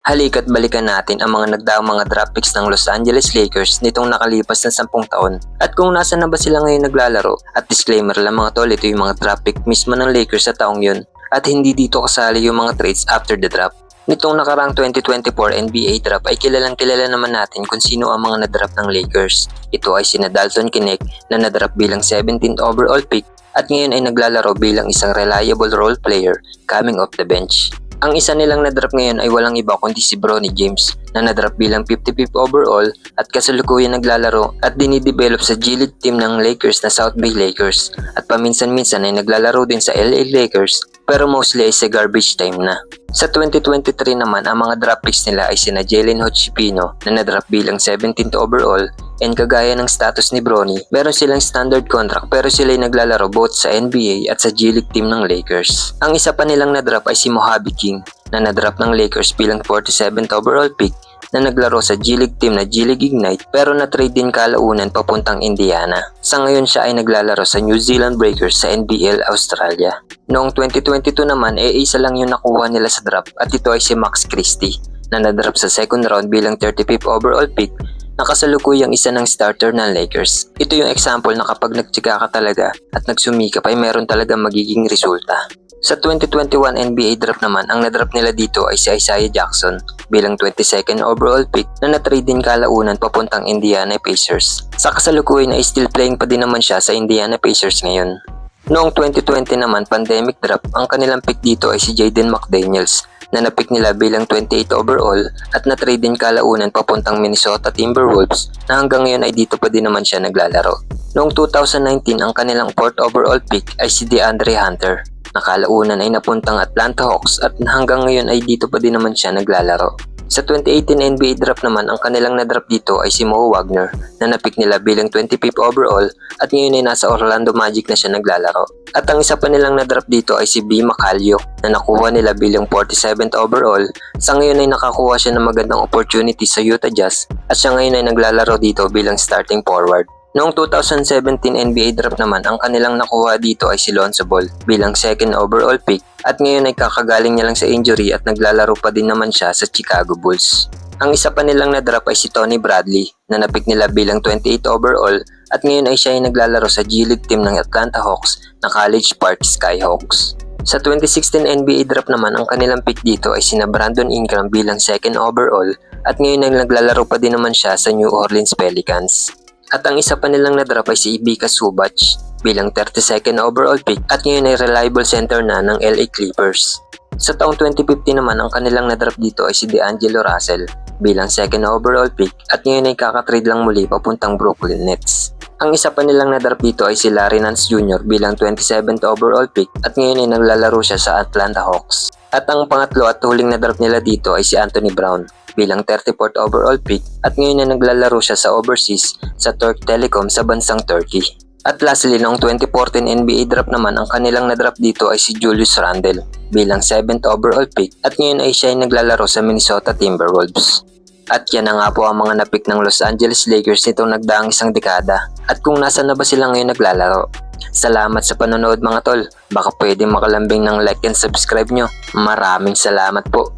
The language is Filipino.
Halika't balikan natin ang mga nagdaang mga draft picks ng Los Angeles Lakers nitong nakalipas na 10 taon at kung nasa na ba sila ngayon naglalaro. At disclaimer lang mga tol, ito yung mga draft pick mismo ng Lakers sa taong yun at hindi dito kasali yung mga trades after the draft. Nitong nakarang 2024 NBA draft ay kilalang kilala naman natin kung sino ang mga nadraft ng Lakers. Ito ay sina Dalton Knecht na nadraft bilang 17th overall pick at ngayon ay naglalaro bilang isang reliable role player coming off the bench. Ang isa nilang nadraft ngayon ay walang iba kundi si Bronny James na nadraft bilang 55th overall at kasalukuyan naglalaro at dinidevelop sa G League team ng Lakers na South Bay Lakers at paminsan-minsan ay naglalaro din sa LA Lakers pero mostly ay sa garbage time na. Sa 2023 naman ang mga draft picks nila ay sina Jalen Hood-Schifino na nadraft bilang 17th overall and kagaya ng status ni Bronny, meron silang standard contract pero sila ay naglalaro both sa NBA at sa G League team ng Lakers. Ang isa pa nilang nadraft ay si Mojave King na nadraft ng Lakers bilang 47th overall pick na naglaro sa G League team na G League Ignite pero na-trade din kalaunan papuntang Indiana. Sa ngayon siya ay naglalaro sa New Zealand Breakers sa NBL Australia. Noong 2022 naman isa lang yung nakuha nila sa draft at ito ay si Max Christie na nadraft sa second round bilang 35th overall pick na kasalukuyang isa ng starter ng Lakers. Ito yung example na kapag nagtyaga ka talaga at nagsumikap ay meron talaga magiging resulta. Sa 2021 NBA draft naman, ang nadraft nila dito ay si Isaiah Jackson bilang 22nd overall pick na na-trade din kalaunan papuntang Indiana Pacers. Sa kasalukuyan ay still playing pa din naman siya sa Indiana Pacers ngayon. Noong 2020 naman pandemic draft, ang kanilang pick dito ay si Jaden McDaniels na napick nila bilang 28 overall at na-trade din kalaunan papuntang Minnesota Timberwolves na hanggang ngayon ay dito pa din naman siya naglalaro. Noong 2019, ang kanilang 4th overall pick ay si DeAndre Hunter. Nakalaunan ay napuntang Atlanta Hawks at hanggang ngayon ay dito pa din naman siya naglalaro. Sa 2018 NBA draft naman, ang kanilang nadraft dito ay si Mo Wagner na napick nila bilang 25th overall at ngayon ay nasa Orlando Magic na siya naglalaro. At ang isa pa nilang nadraft dito ay si B. Macalio na nakuha nila bilang 47th overall. Sa ngayon ay nakakuha siya ng magandang opportunity sa Utah Jazz at siya ngayon ay naglalaro dito bilang starting forward. Noong 2017 NBA draft naman, ang kanilang nakuha dito ay si Lonzo Ball bilang 2nd overall pick at ngayon ay kakagaling niya lang sa injury at naglalaro pa din naman siya sa Chicago Bulls. Ang isa pa nilang nadraft ay si Tony Bradley na napick nila bilang 28th overall at ngayon ay siya ay naglalaro sa G League team ng Atlanta Hawks na College Park Skyhawks. Sa 2016 NBA draft naman, ang kanilang pick dito ay sina Brandon Ingram bilang 2nd overall at ngayon ay naglalaro pa din naman siya sa New Orleans Pelicans. At ang isa pa nilang nadraft ay si Ivica Zubac bilang 32nd overall pick at ngayon ay reliable center na ng LA Clippers. Sa taong 2015 naman, ang kanilang nadraft dito ay si D'Angelo Russell bilang 2nd overall pick at ngayon ay kakatrade lang muli papuntang Brooklyn Nets. Ang isa pa nilang nadraft dito ay si Larry Nance Jr. bilang 27th overall pick at ngayon ay naglalaro siya sa Atlanta Hawks. At ang pangatlo at huling nadraft nila dito ay si Anthony Brown bilang 34th overall pick at ngayon ay naglalaro siya sa overseas sa Turk Telecom sa bansang Turkey. At lastly, noong 2014 NBA draft naman, ang kanilang nadraft dito ay si Julius Randle bilang 7th overall pick at ngayon ay siya ay naglalaro sa Minnesota Timberwolves. At yan na nga po ang mga napick ng Los Angeles Lakers nitong nagdaang isang dekada. At kung nasa na ba sila ngayon naglalaro. Salamat sa panonood mga tol. Baka pwede makalambing ng like and subscribe nyo. Maraming salamat po.